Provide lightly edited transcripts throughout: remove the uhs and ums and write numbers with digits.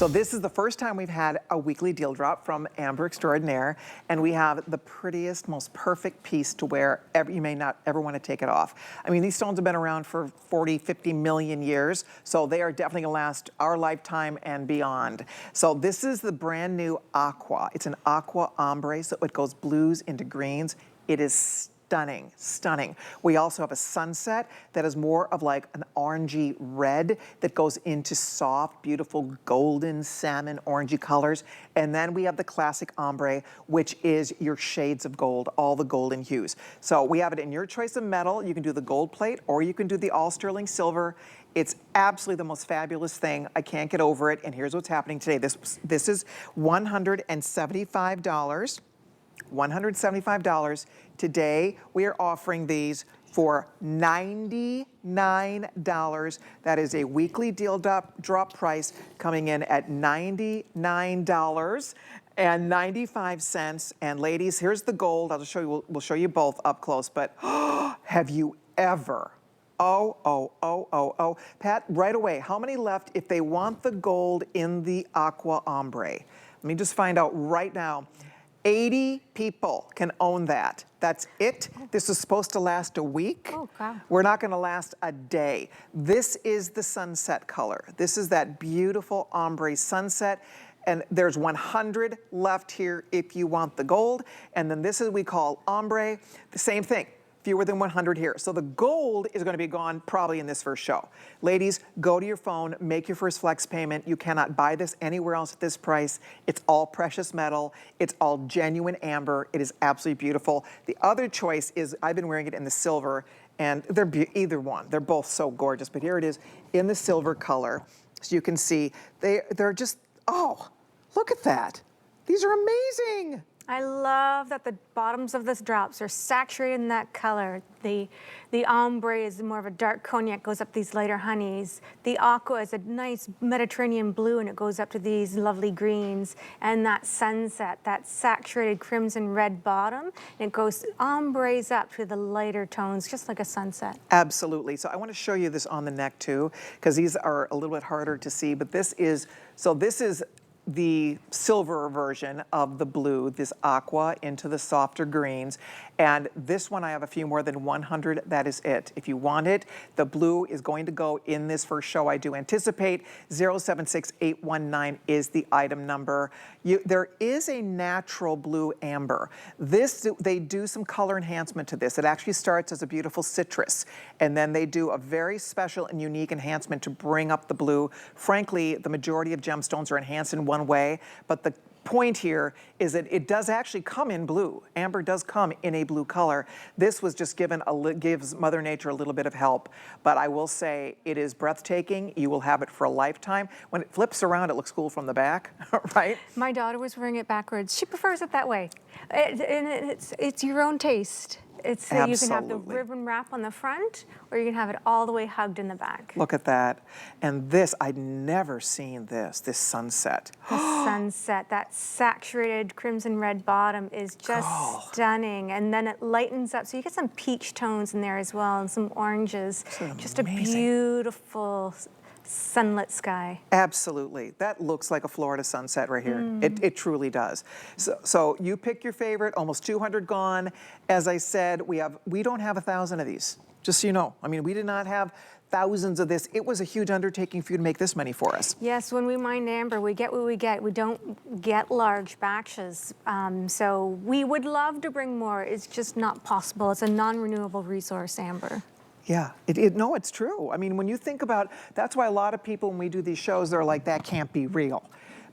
So this is the first time we've had a weekly deal drop from Amber Extraordinaire, and we have the prettiest, most perfect piece to wear. You may not ever want to take it off. I mean, these stones have been around for 40, 50 million years, so they are definitely going to last our lifetime and beyond. So this is the brand new Aqua. It's an Aqua Ombre, so it goes blues into greens. It is stunning, stunning. We also have a sunset that is more of like an orangey red that goes into soft, beautiful golden salmon orangey colors. And then we have the classic ombre, which is your shades of gold, all the golden hues. So we have it in your choice of metal. You can do the gold plate or you can do the all sterling silver. It's absolutely the most fabulous thing. I can't get over it. And here's what's happening today. This is $175. $175. Today, we are offering these for $99. That is a weekly deal drop price coming in at $99.95. And ladies, here's the gold. I'll just show you, we'll show you both up close, but have you ever, Pat, right away, how many left if they want the gold in the Aqua Ombre? Let me just find out right now. 80 people can own that. That's it. This is supposed to last a week. Oh, wow. We're not going to last a day. This is the sunset color. This is that beautiful ombre sunset. And there's 100 left here if you want the gold. And then this is we call ombre. The same thing. Fewer than 100 here. So the gold is going to be gone probably in this first show. Ladies, go to your phone, make your first flex payment. You cannot buy this anywhere else at this price. It's all precious metal. It's all genuine amber. It is absolutely beautiful. The other choice is I've been wearing it in the silver, and they're either one. They're both so gorgeous, but here it is in the silver color. So you can see they're just, oh, look at that. These are amazing. I love that the bottoms of this drops are saturated in that color. The ombre is more of a dark cognac, goes up these lighter honeys. The aqua is a nice Mediterranean blue, and it goes up to these lovely greens. And that sunset, that saturated crimson red bottom, and it goes ombres up to the lighter tones, just like a sunset. Absolutely. So I want to show you this on the neck too, because these are a little bit harder to see, but this is the silver version of the blue, this aqua into the softer greens. And this one, I have a few more than 100. That is it. If you want it, the blue is going to go in this first show. I do anticipate 076819 is the item number. There is a natural blue amber. They do some color enhancement to this. It actually starts as a beautiful citrus, and then they do a very special and unique enhancement to bring up the blue. Frankly, the majority of gemstones are enhanced in one way, but the point here is that it does actually come in blue. Amber does come in a blue color. This was just gives Mother Nature a little bit of help, but I will say it is breathtaking. You will have it for a lifetime. When it flips around, it looks cool from the back, right? My daughter was wearing it backwards. She prefers it that way. It's your own taste. It's you can have the ribbon wrap on the front, or you can have it all the way hugged in the back. Look at that. And this, I'd never seen this sunset. The sunset, that saturated crimson red bottom is just stunning. And then it lightens up, so you get some peach tones in there as well, and some oranges. Just a beautiful sunlit sky. Absolutely. That looks like a Florida sunset right here. It truly does. So you pick your favorite, almost 200 gone. As I said, we don't have 1,000 of these, just so you know. I mean, we did not have thousands of this. It was a huge undertaking for you to make this many for us. Yes, when we mine amber, we get what we get. We don't get large batches. So we would love to bring more. It's just not possible. It's a non-renewable resource, amber. Yeah, no, it's true. I mean, when you think about, that's why a lot of people, when we do these shows, they're like, that can't be real.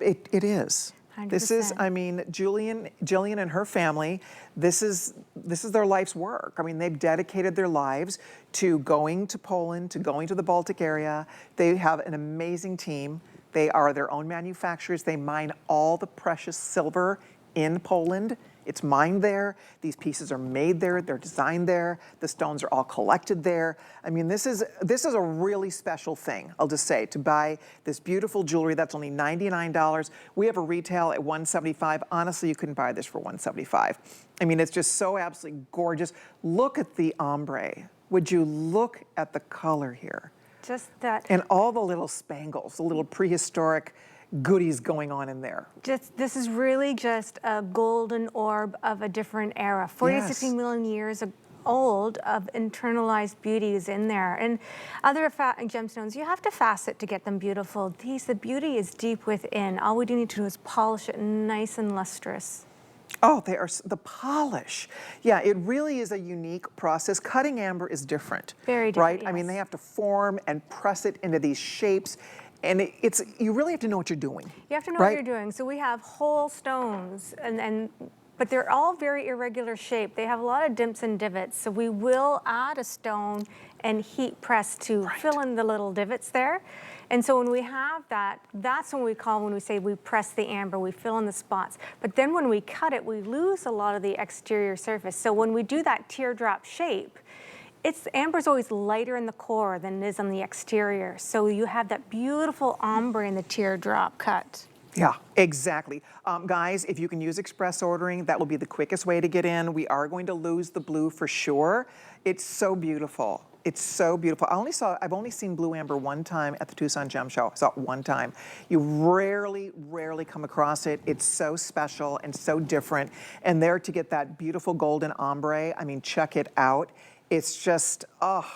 It is. 100%. This is, I mean, Jillian and her family, this is their life's work. I mean, they've dedicated their lives to going to Poland, to going to the Baltic area. They have an amazing team. They are their own manufacturers. They mine all the precious silver in Poland. It's mined there. These pieces are made there. They're designed there. The stones are all collected there. I mean, this is a really special thing, I'll just say, to buy this beautiful jewelry that's only $99. We have a retail at $175. Honestly, you couldn't buy this for $175. I mean, it's just so absolutely gorgeous. Look at the ombre. Would you look at the color here? Just that. And all the little spangles, the little prehistoric goodies going on in there. This is really just a golden orb of a different era. 40 to 60 Yes. million years old of internalized beauties in there. And other gemstones, you have to facet to get them beautiful. The beauty is deep within. All we do need to do is polish it nice and lustrous. Oh, they are, the polish. Yeah, it really is a unique process. Cutting amber is different. Very different, right? yes. I mean, they have to form and press it into these shapes. And it's, you really have to know what you're doing. You have to know right? what you're doing. So we have whole stones, but they're all very irregular shape. They have a lot of dimps and divots. So we will add a stone and heat press to fill in the little divots there. And so when we have that, that's when we say we press the amber, we fill in the spots. But then when we cut it, we lose a lot of the exterior surface. So when we do that teardrop shape, amber's always lighter in the core than it is on the exterior. So you have that beautiful ombre in the teardrop cut. Yeah, exactly. Guys, if you can use express ordering, that will be the quickest way to get in. We are going to lose the blue for sure. It's so beautiful. It's so beautiful. I've only seen blue amber one time at the Tucson Gem Show. I saw it one time. You rarely come across it. It's so special and so different. And there to get that beautiful golden ombre, I mean, check it out. It's just,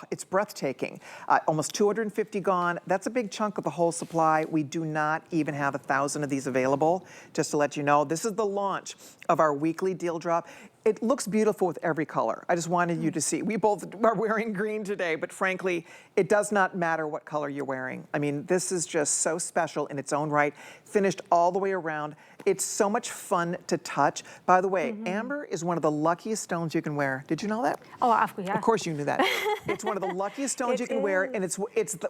it's breathtaking. Almost 250 gone. That's a big chunk of the whole supply. We do not even have 1,000 of these available, just to let you know. This is the launch of our weekly deal drop. It looks beautiful with every color. I just wanted you to see. We both are wearing green today, but frankly, it does not matter what color you're wearing. I mean, this is just so special in its own right, finished all the way around. It's so much fun to touch. By the way, amber is one of the luckiest stones you can wear. Did you know that? Oh, yeah. Of course you knew that. It's one of the luckiest stones you can wear, and it's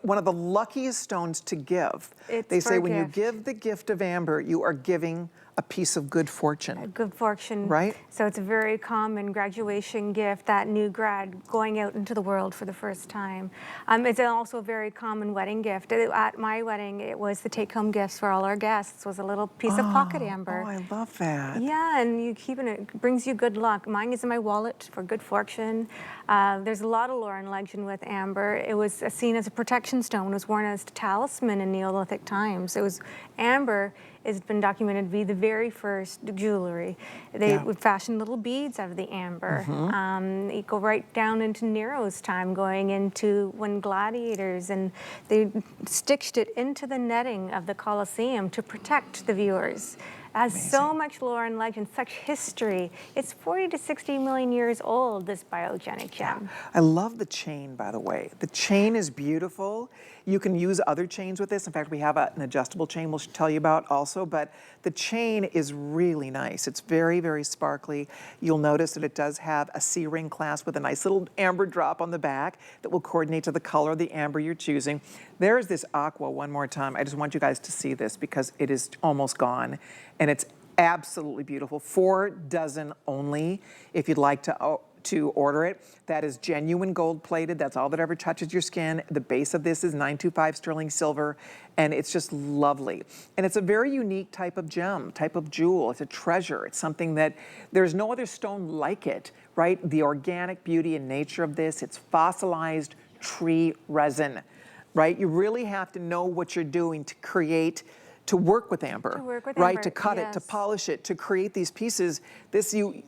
one of the luckiest stones to give. They say when you give the gift of amber, you are giving a piece of good fortune. Good fortune. Right? So it's a very common graduation gift, that new grad going out into the world for the first time. It's also a very common wedding gift. At my wedding, it was the take-home gifts for all our guests, was a little piece of pocket amber. Oh, I love that. Yeah, and you keep it brings you good luck. Mine is in my wallet for good fortune. There's a lot of lore and legend with amber. It was seen as a protection stone. It was worn as a talisman in Neolithic times. Amber has been documented to be the very first jewelry. They would fashion little beads out of the amber. You go right down into Nero's time, going into when gladiators, and they stitched it into the netting of the Colosseum to protect the viewers. It has so much lore and legend, such history. It's 40 to 60 million years old, this biogenic gem. I love the chain, by the way. The chain is beautiful. You can use other chains with this. In fact, we have an adjustable chain we'll tell you about also, but the chain is really nice. It's very, very sparkly. You'll notice that it does have a C-ring clasp with a nice little amber drop on the back that will coordinate to the color of the amber you're choosing. There's this Aqua one more time. I just want you guys to see this because it is almost gone, and it's absolutely beautiful. 4 dozen only if you'd like to order it. That is genuine gold plated. That's all that ever touches your skin. The base of this is 925 sterling silver, and it's just lovely. And it's a very unique type of gem, type of jewel. It's a treasure. It's something that there's no other stone like it, right? The organic beauty and nature of this, it's fossilized tree resin, right? You really have to know what you're doing to create, to work with amber, right? Amber, To cut it, to polish it, to create these pieces.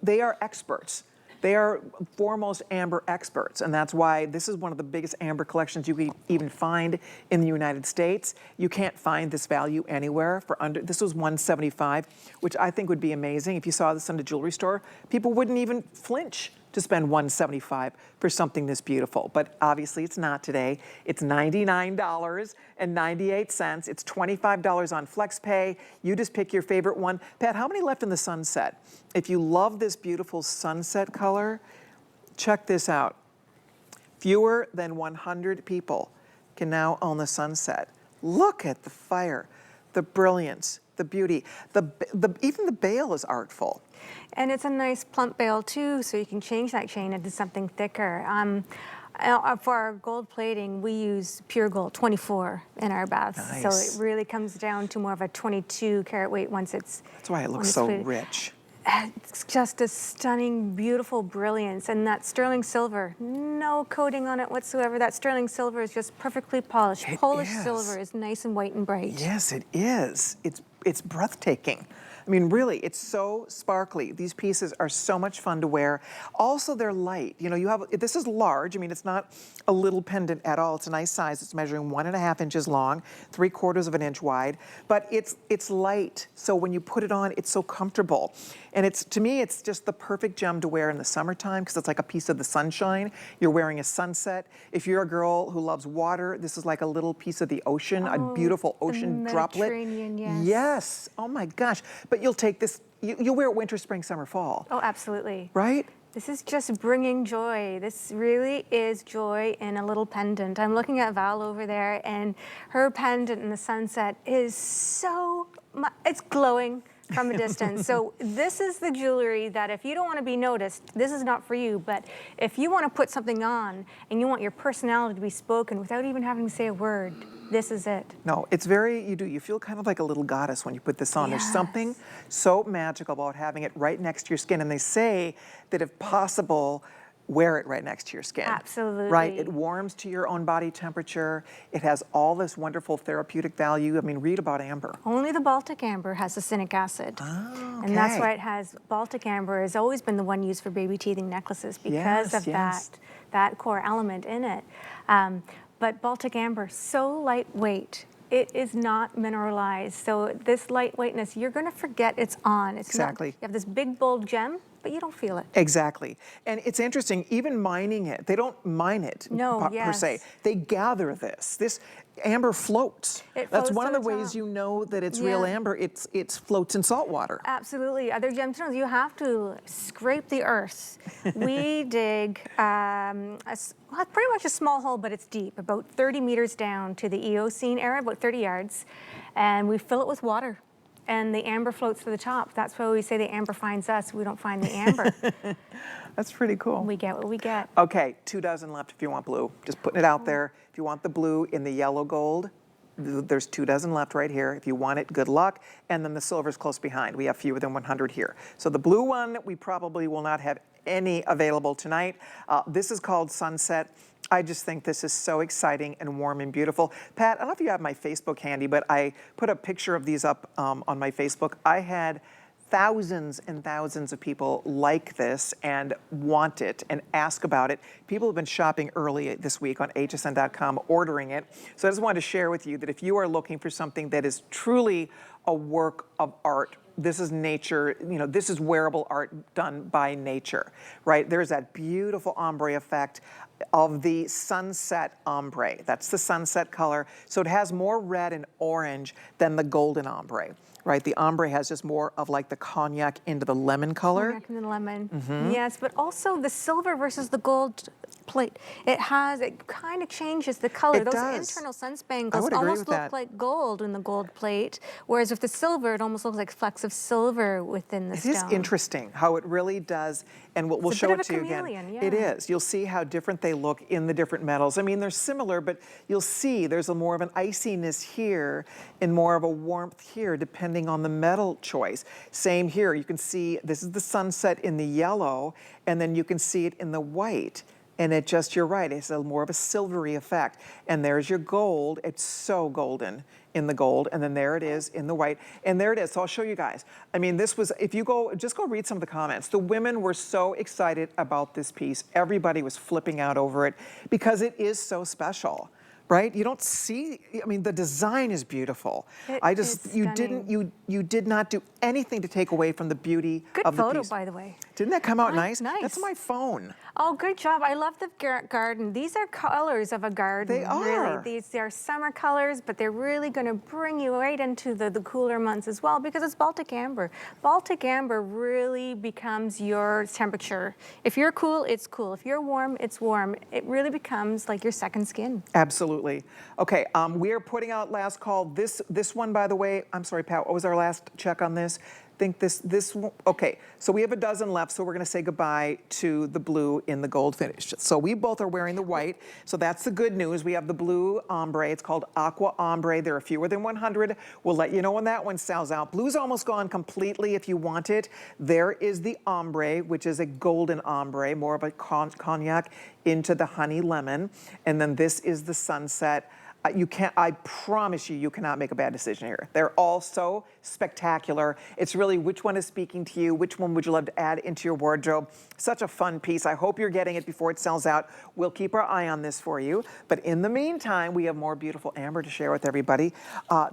They are experts. They are foremost amber experts, and that's why this is one of the biggest amber collections you can even find in the United States. You can't find this value anywhere for under, this was $175, which I think would be amazing. If you saw this in a jewelry store, people wouldn't even flinch to spend $175 for something this beautiful. But obviously it's not today. It's $99.98. It's $25 on FlexPay. You just pick your favorite one. Pat, how many left in the sunset? If you love this beautiful sunset color, check this out. Fewer than 100 people can now own the sunset. Look at the fire, the brilliance, the beauty. Even the bail is artful. And it's a nice plump bail too, so you can change that chain into something thicker. For our gold plating, we use pure gold, 24 in our baths. Nice. So it really comes down to more of a 22 karat weight once it's. That's why it looks so rich. It's just a stunning, beautiful brilliance. And that sterling silver, no coating on it whatsoever. That sterling silver is just perfectly polished. Polish silver is nice and white and bright. Yes, it is. It's breathtaking. I mean, really, it's so sparkly. These pieces are so much fun to wear. Also, they're light. You know, this is large. I mean, it's not a little pendant at all. It's a nice size. It's measuring 1.5 inches long, 3/4 of an inch wide, but it's light. So when you put it on, it's so comfortable. And to me, it's just the perfect gem to wear in the summertime because it's like a piece of the sunshine. You're wearing a sunset. If you're a girl who loves water, this is like a little piece of the ocean, a beautiful ocean droplet. Mediterranean, yes. Yes. Oh my gosh. But you'll take this, you'll wear it winter, spring, summer, fall. Oh, absolutely. Right? This is just bringing joy. This really is joy in a little pendant. I'm looking at Val over there, and her pendant in the sunset is it's glowing from a distance. So this is the jewelry that if you don't want to be noticed, this is not for you. But if you want to put something on and you want your personality to be spoken without even having to say a word, this is it. No, it's you feel kind of like a little goddess when you put this on. Yes. There's something so magical about having it right next to your skin. And they say that if possible, wear it right next to your skin. Absolutely. Right? It warms to your own body temperature. It has all this wonderful therapeutic value. I mean, read about amber. Only the Baltic amber has acidic acid. Oh, okay. And that's why it has, Baltic amber has always been the one used for baby teething necklaces because of that core element in it. But Baltic amber, so lightweight. It is not mineralized. So this lightweightness, you're going to forget it's on. It's Exactly. You have this big, bold gem, but you don't feel it. Exactly. And it's interesting, even mining it, they don't mine it per se. They gather this. This amber floats. That's one of the ways you know that it's real amber. It floats in salt water. Absolutely. Other gemstones, you have to scrape the earth. We dig pretty much a small hole, but it's deep, about 30 meters down to the Eocene era, about 30 yards, and we fill it with water. And the amber floats to the top. That's why we say the amber finds us. We don't find the amber. That's pretty cool. We get what we get. Okay, 2 dozen left if you want blue. Just putting it out there. If you want the blue in the yellow gold, there's 2 dozen left right here. If you want it, good luck. And then the silver's close behind. We have fewer than 100 here. So the blue one, we probably will not have any available tonight. This is called Sunset. I just think this is so exciting and warm and beautiful. Pat, I don't know if you have my Facebook handy, but I put a picture of these up on my Facebook. I had thousands and thousands of people like this and want it and ask about it. People have been shopping early this week on hsn.com ordering it. So I just wanted to share with you that if you are looking for something that is truly a work of art, this is nature, this is wearable art done by nature, right? There's that beautiful ombre effect of the sunset ombre. That's the sunset color. So it has more red and orange than the golden ombre, right? The ombre has just more of like the cognac into the lemon color. Cognac and the lemon, yes, but also the silver versus the gold plate. It kind of changes the color. It Those does. internal sun spangles almost look like gold in the gold plate, whereas with the silver, it almost looks like flecks of silver within the stone. It is interesting how it really does, and we'll show it to you again. Yeah. It is. You'll see how different they look in the different metals. I mean, they're similar, but you'll see there's more of an iciness here and more of a warmth here, depending on the metal choice. Same here. You can see this is the sunset in the yellow, and then you can see it in the white. And you're right, it's more of a silvery effect. And there's your gold. It's so golden in the gold. And then there it is in the white. And there it is. So I'll show you guys. I mean, this was, if you just go read some of the comments. The women were so excited about this piece. Everybody was flipping out over it because it is so special. Right? You don't see, I mean, the design is beautiful. You did not do anything to take away from the beauty of the piece. Good photo, by the way. Didn't that come out nice? Nice. That's my phone. Oh, good job. I love the garden. These are colors of a garden. They are. Really. These are summer colors, but they're really going to bring you right into the cooler months as well because it's Baltic amber. Baltic amber really becomes your temperature. If you're cool, it's cool. If you're warm, it's warm. It really becomes like your second skin. Absolutely. Okay, we are putting out last call. This one, by the way, I'm sorry, Pat, what was our last check on this? think okay, so we have a dozen left, so we're gonna say goodbye to the blue in the gold finish. So we both are wearing the white, so that's the good news. We have the blue ombre, it's called Aqua Ombre. There are fewer than 100. We'll let you know when that one sells out. Blue's almost gone completely if you want it. There is the ombre, which is a golden ombre, more of a cognac into the honey lemon. And then this is the sunset. I promise you, you cannot make a bad decision here. They're all so spectacular. It's really which one is speaking to you, which one would you love to add into your wardrobe. Such a fun piece. I hope you're getting it before it sells out. We'll keep our eye on this for you. But in the meantime, we have more beautiful amber to share with everybody.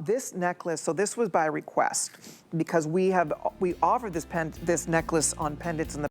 This necklace, so this was by request because we offered this necklace on pendants in the